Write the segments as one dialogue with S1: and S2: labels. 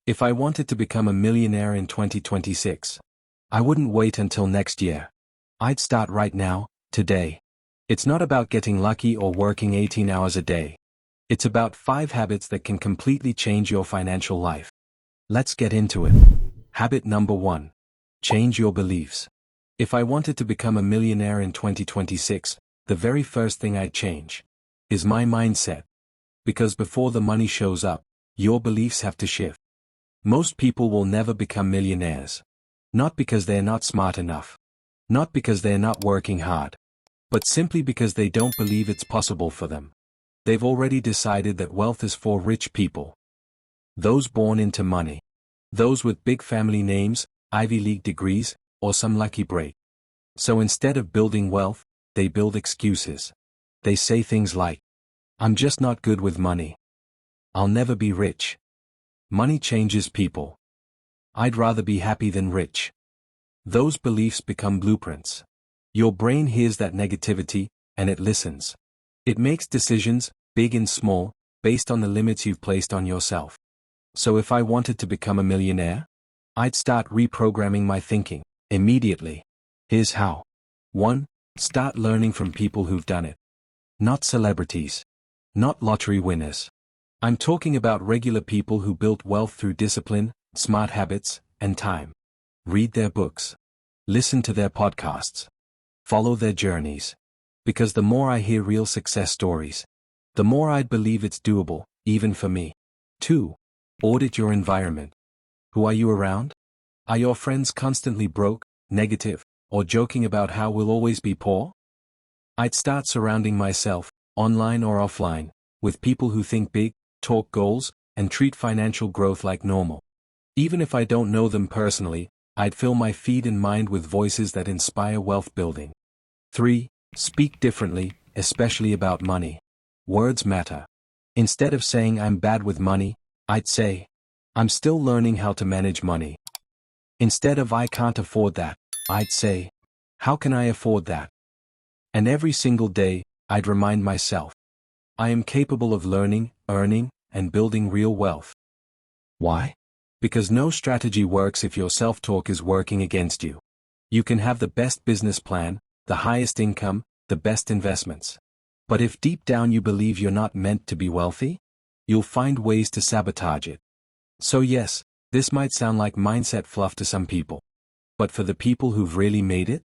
S1: If I wanted to become a millionaire in 2026, I wouldn't wait until next year. I'd start right now, today. It's not about getting lucky or working 18 hours a day. It's about 5 habits that can completely change your financial life. Let's get into it. Habit number 1. Change your beliefs. If I wanted to become a millionaire in 2026, the very first thing I'd change is my mindset. Because before the money shows up, your beliefs have to shift. Most people will never become millionaires. Not because they're not smart enough. Not because they're not working hard. But simply because they don't believe it's possible for them. They've already decided that wealth is for rich people. Those born into money. Those with big family names, Ivy League degrees, or some lucky break. So instead of building wealth, they build excuses. They say things like, "I'm just not good with money. I'll never be rich. Money changes people. I'd rather be happy than rich." Those beliefs become blueprints. Your brain hears that negativity, and it listens. It makes decisions, big and small, based on the limits you've placed on yourself. So if I wanted to become a millionaire, I'd start reprogramming my thinking, immediately. Here's how. 1. Start learning from people who've done it. Not celebrities. Not lottery winners. I'm talking about regular people who built wealth through discipline, smart habits, and time. Read their books. Listen to their podcasts. Follow their journeys. Because the more I hear real success stories, the more I'd believe it's doable, even for me. 2. Audit your environment. Who are you around? Are your friends constantly broke, negative, or joking about how we'll always be poor? I'd start surrounding myself, online or offline, with people who think big, talk goals, and treat financial growth like normal. Even if I don't know them personally, I'd fill my feed and mind with voices that inspire wealth building. 3. Speak differently, especially about money. Words matter. Instead of saying I'm bad with money, I'd say, I'm still learning how to manage money. Instead of I can't afford that, I'd say, how can I afford that? And every single day, I'd remind myself, I am capable of learning, earning, and building real wealth. Why? Because no strategy works if your self-talk is working against you. You can have the best business plan, the highest income, the best investments. But if deep down you believe you're not meant to be wealthy, you'll find ways to sabotage it. So yes, this might sound like mindset fluff to some people. But for the people who've really made it,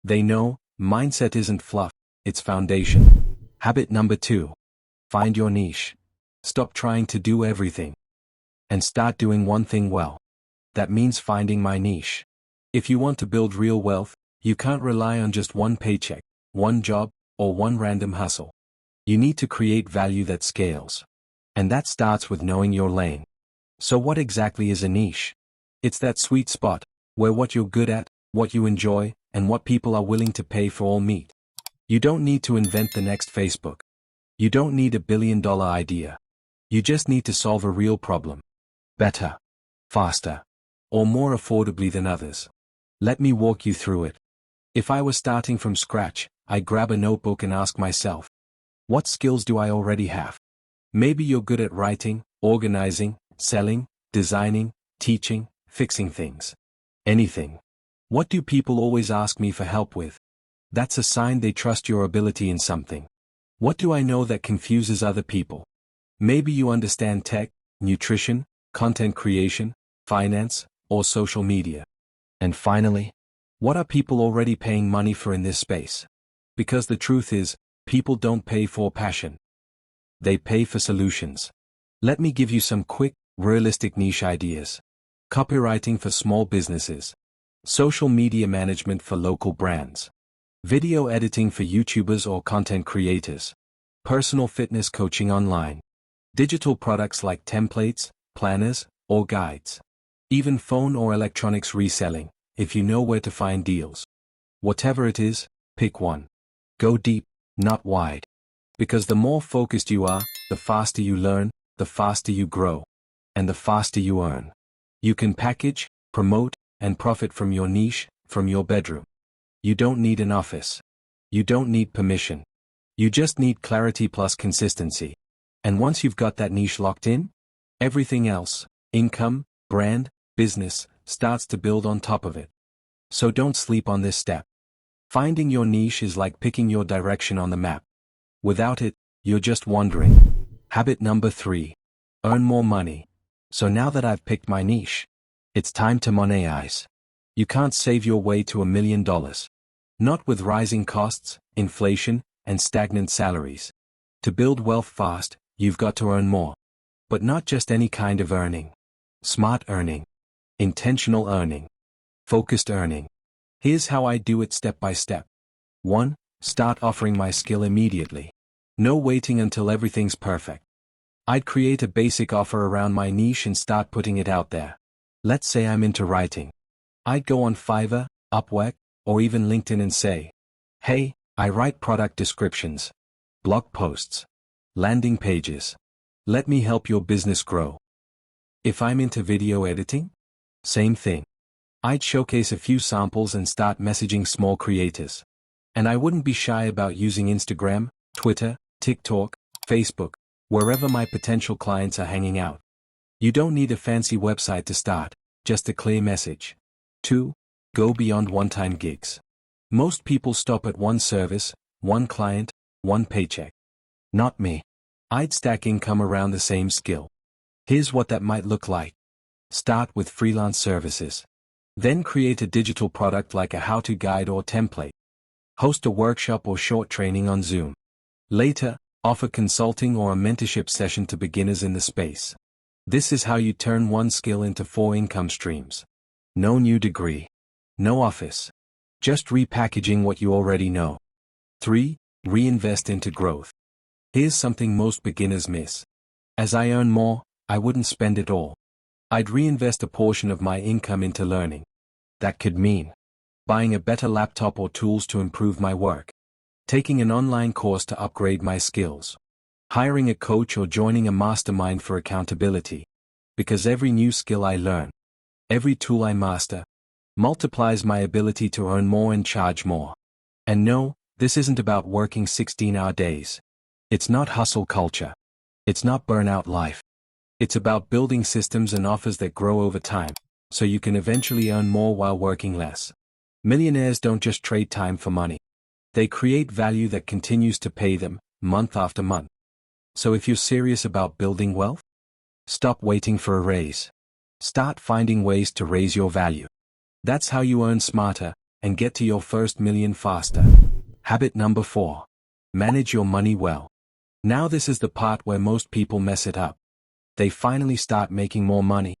S1: they know, mindset isn't fluff, it's foundation. Habit number 2. Find your niche. Stop trying to do everything. And start doing one thing well. That means finding my niche. If you want to build real wealth, you can't rely on just one paycheck, one job, or one random hustle. You need to create value that scales. And that starts with knowing your lane. So what exactly is a niche? It's that sweet spot, where what you're good at, what you enjoy, and what people are willing to pay for all meet. You don't need to invent the next Facebook. You don't need a billion-dollar idea. You just need to solve a real problem. Better, faster, or more affordably than others. Let me walk you through it. If I was starting from scratch, I'd grab a notebook and ask myself, what skills do I already have? Maybe you're good at writing, organizing, selling, designing, teaching, fixing things. Anything. What do people always ask me for help with? That's a sign they trust your ability in something. What do I know that confuses other people? Maybe you understand tech, nutrition, content creation, finance, or social media. And finally, what are people already paying money for in this space? Because the truth is, people don't pay for passion. They pay for solutions. Let me give you some quick, realistic niche ideas. Copywriting for small businesses. Social media management for local brands. Video editing for YouTubers or content creators. Personal fitness coaching online. Digital products like templates, planners, or guides. Even phone or electronics reselling, if you know where to find deals. Whatever it is, pick one. Go deep, not wide. Because the more focused you are, the faster you learn, the faster you grow, and the faster you earn. You can package, promote, and profit from your niche, from your bedroom. You don't need an office. You don't need permission. You just need clarity plus consistency. And once you've got that niche locked in, everything else, income, brand, business, starts to build on top of it. So don't sleep on this step. Finding your niche is like picking your direction on the map. Without it, you're just wandering. Habit number 3. Earn more money. So now that I've picked my niche, it's time to monetize. You can't save your way to $1 million. Not with rising costs, inflation, and stagnant salaries. To build wealth fast, you've got to earn more. But not just any kind of earning. Smart earning. Intentional earning. Focused earning. Here's how I do it step by step. 1. Start offering my skill immediately. No waiting until everything's perfect. I'd create a basic offer around my niche and start putting it out there. Let's say I'm into writing. I'd go on Fiverr, Upwork, or even LinkedIn and say, "Hey, I write product descriptions, blog posts, landing pages. Let me help your business grow." If I'm into video editing, same thing. I'd showcase a few samples and start messaging small creators. And I wouldn't be shy about using Instagram, Twitter, TikTok, Facebook, wherever my potential clients are hanging out. You don't need a fancy website to start, just a clear message. 2. Go beyond one-time gigs. Most people stop at one service, one client, one paycheck. Not me. I'd stack income around the same skill. Here's what that might look like. Start with freelance services. Then create a digital product like a how-to guide or template. Host a workshop or short training on Zoom. Later, offer consulting or a mentorship session to beginners in the space. This is how you turn one skill into 4 income streams. No new degree. No office. Just repackaging what you already know. 3. Reinvest into growth. Here's something most beginners miss. As I earn more, I wouldn't spend it all. I'd reinvest a portion of my income into learning. That could mean buying a better laptop or tools to improve my work, taking an online course to upgrade my skills, hiring a coach or joining a mastermind for accountability. Because every new skill I learn, every tool I master, multiplies my ability to earn more and charge more. And no, this isn't about working 16-hour days. It's not hustle culture. It's not burnout life. It's about building systems and offers that grow over time, so you can eventually earn more while working less. Millionaires don't just trade time for money. They create value that continues to pay them, month after month. So if you're serious about building wealth, stop waiting for a raise. Start finding ways to raise your value. That's how you earn smarter and get to your first million faster. Habit number 4. Manage your money well. Now this is the part where most people mess it up. They finally start making more money.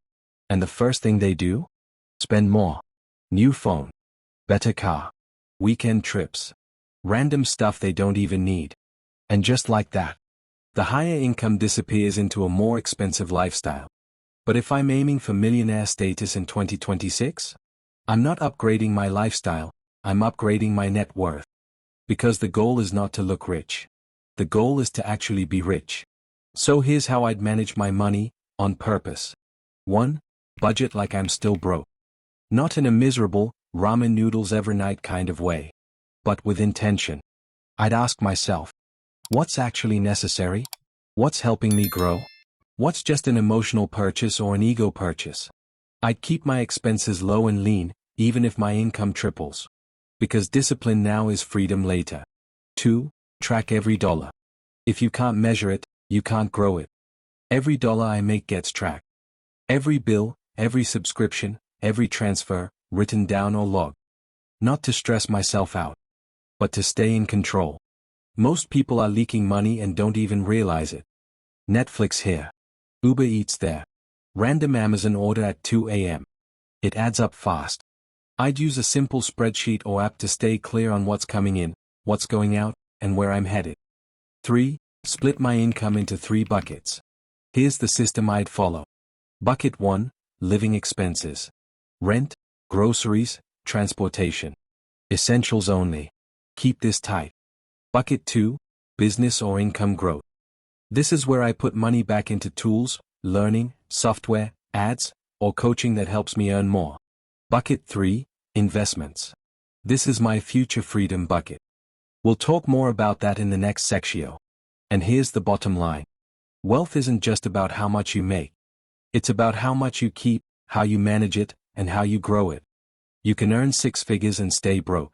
S1: And the first thing they do? Spend more. New phone. Better car. Weekend trips. Random stuff they don't even need. And just like that, the higher income disappears into a more expensive lifestyle. But if I'm aiming for millionaire status in 2026, I'm not upgrading my lifestyle, I'm upgrading my net worth. Because the goal is not to look rich. The goal is to actually be rich. So here's how I'd manage my money, on purpose. 1. Budget like I'm still broke. Not in a miserable, ramen noodles every night kind of way. But with intention. I'd ask myself, what's actually necessary? What's helping me grow? What's just an emotional purchase or an ego purchase? I'd keep my expenses low and lean, even if my income triples. Because discipline now is freedom later. 2. Track every dollar. If you can't measure it, you can't grow it. Every dollar I make gets tracked. Every bill, every subscription, every transfer, written down or logged. Not to stress myself out, but to stay in control. Most people are leaking money and don't even realize it. Netflix here. Uber Eats there. Random Amazon order at 2 a.m. It adds up fast. I'd use a simple spreadsheet or app to stay clear on what's coming in, what's going out, and where I'm headed. 3. Split my income into 3 buckets. Here's the system I'd follow. Bucket 1, living expenses. Rent, groceries, transportation. Essentials only. Keep this tight. Bucket 2, business or income growth. This is where I put money back into tools, learning, software, ads, or coaching that helps me earn more. Bucket 3, investments. This is my future freedom bucket. We'll talk more about that in the next section. And here's the bottom line. Wealth isn't just about how much you make. It's about how much you keep, how you manage it, and how you grow it. You can earn 6 figures and stay broke.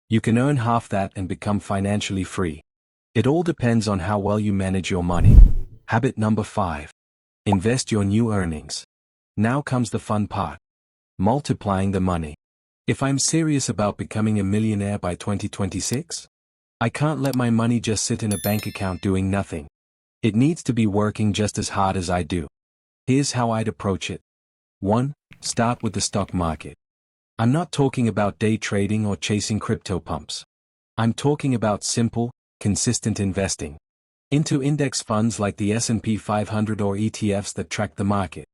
S1: You can earn half that and become financially free. It all depends on how well you manage your money. Habit number 5. Invest your new earnings. Now comes the fun part. Multiplying the money. If I'm serious about becoming a millionaire by 2026, I can't let my money just sit in a bank account doing nothing. It needs to be working just as hard as I do. Here's how I'd approach it. 1. Start with the stock market. I'm not talking about day trading or chasing crypto pumps. I'm talking about simple, consistent investing into index funds like the S&P 500 or ETFs that track the market.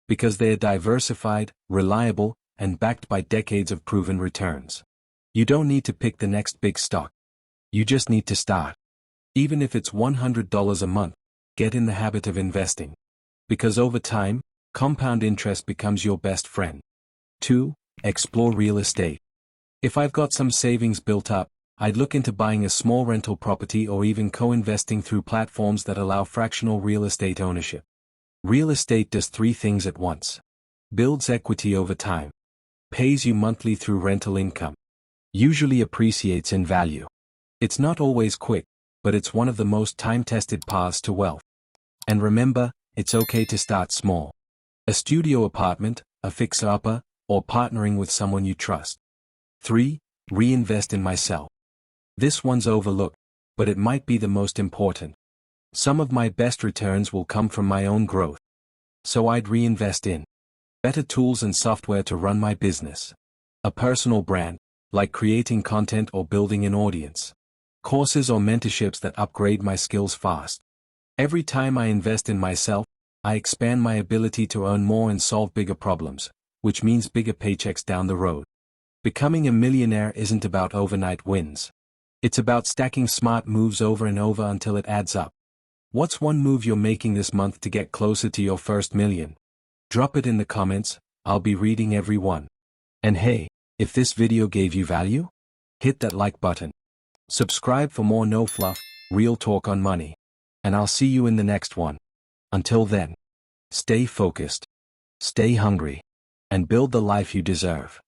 S1: Because they are diversified, reliable, and backed by decades of proven returns. You don't need to pick the next big stock. You just need to start. Even if it's $100 a month, get in the habit of investing. Because over time, compound interest becomes your best friend. 2. Explore real estate. If I've got some savings built up, I'd look into buying a small rental property or even co-investing through platforms that allow fractional real estate ownership. Real estate does 3 things at once. Builds equity over time. Pays you monthly through rental income. Usually appreciates in value. It's not always quick, but it's one of the most time-tested paths to wealth. And remember, it's okay to start small. A studio apartment, a fixer-upper, or partnering with someone you trust. 3. Reinvest in myself. This one's overlooked, but it might be the most important. Some of my best returns will come from my own growth. So I'd reinvest in better tools and software to run my business. A personal brand, like creating content or building an audience. Courses or mentorships that upgrade my skills fast. Every time I invest in myself, I expand my ability to earn more and solve bigger problems, which means bigger paychecks down the road. Becoming a millionaire isn't about overnight wins. It's about stacking smart moves over and over until it adds up. What's one move you're making this month to get closer to your first million? Drop it in the comments, I'll be reading every one. And hey, if this video gave you value, hit that like button. Subscribe for more no fluff, real talk on money. And I'll see you in the next one. Until then, stay focused, stay hungry, and build the life you deserve.